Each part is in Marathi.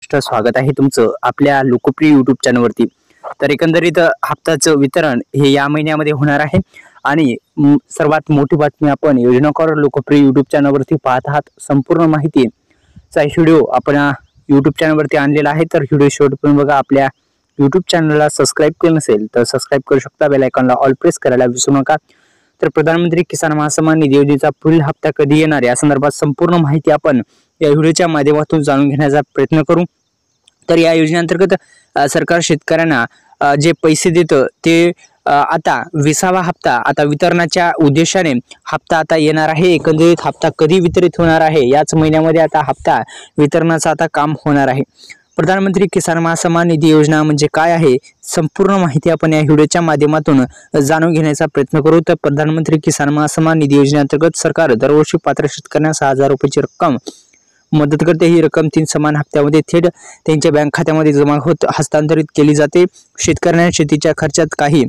स्वागत आहे तुमचं आपल्या लोकप्रिय YouTube चॅनलवरती। तर एकंदरीत हप्त्याचं वितरण हे या महिन्यामध्ये होणार आहे आणि सर्वात मोठी बातमी आपण योजनाकार लोकप्रिय YouTube चॅनलवरती पाहत आहात। संपूर्ण माहितीचा व्हिडिओ आपण YouTube चॅनलवरती आणलेला आहे, तर व्हिडिओ शेवटपर्यंत बघा। आपल्या YouTube चॅनलला सबस्क्राइब केलं नसेल तर सबस्क्राइब करू शकता, बेल आयकॉनला ऑल प्रेस करायला विसरू नका। तर प्रधानमंत्री किसान महासन्मान निधी योजनेचा पुढील हप्ता कधी येणार या संदर्भात संपूर्ण माहिती आपण या व्हिडिओच्या माध्यमातून जाणून घेण्याचा प्रयत्न करू। तर या योजनेअंतर्गत सरकार शेतकऱ्यांना जे पैसे देतं ते आता 20वा हप्ता आता वितरणाच्या उद्देशाने हप्ता आता येणार आहे। एकंदरीत हप्ता कधी वितरित होणार आहे याच महिन्यामध्ये आता हप्ता वितरणाचा आता काम होणार आहे। प्रधानमंत्री किसान महासन्मान निधी योजना म्हणजे काय आहे, संपूर्ण माहिती आपण या व्हिडिओच्या माध्यमातून जाणून घेण्याचा प्रयत्न करू। तर प्रधानमंत्री किसान महासन्मान निधी योजनेअंतर्गत सरकार दरवर्षी पात्र शेतकऱ्यांना 6,000 रुपयाची रक्कम मदत करते। ही रक्कम 3 समान हप्त्यामध्ये थेट त्यांच्या बँक खात्यामध्ये जमा होत हस्तांतरित केली जाते। शेतकऱ्यांना शेतीच्या खर्चात काही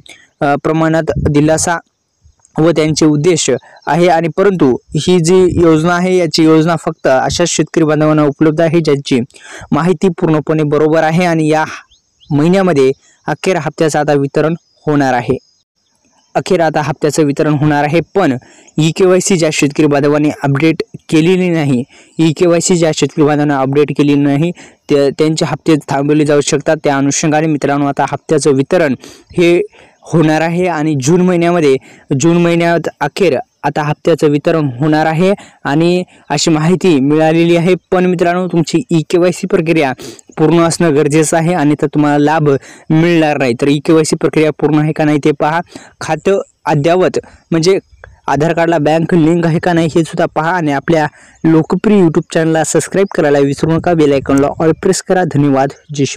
प्रमाणात दिलासा व त्यांचे उद्देश आहे आणि परंतु ही जी योजना आहे याची योजना फक्त अशा शेतकरी बांधवांना उपलब्ध आहे ज्यांची माहिती पूर्णपणे बरोबर आहे आणि या महिन्यामध्ये अखेर हप्त्याचं आता वितरण होणार आहे। अखेर आता हप्त्याचं वितरण होणार आहे, पण EKYC ज्या शेतकरी बांधवांनी अपडेट केलेली नाही, EKYC ज्या शेतकरी बांधवांना अपडेट केलेली नाही त्यांचे हप्ते थांबवले जाऊ शकतात। त्या अनुषंगाने मित्रांनो आता हप्त्याचं वितरण हे होणार आहे आणि जून महिन्यात अखेर आता हप्त्याचं वितरण होणार आहे आणि अशी माहिती मिळालेली आहे। पण मित्रांनो तुमची EKYC प्रक्रिया पूर्ण असणं गरजेचं आहे आणि तर तुम्हाला लाभ मिळणार नाही। तर EKYC प्रक्रिया पूर्ण आहे का नाही ते पहा। खातं अद्ययावत म्हणजे आधार कार्डला बँक लिंक आहे का नाही हे सुद्धा पहा आणि आपल्या लोकप्रिय YouTube चॅनलला सबस्क्राइब करायला विसरू नका। बेल आयकॉनला ऑल प्रेस करा। धन्यवाद। जय श्री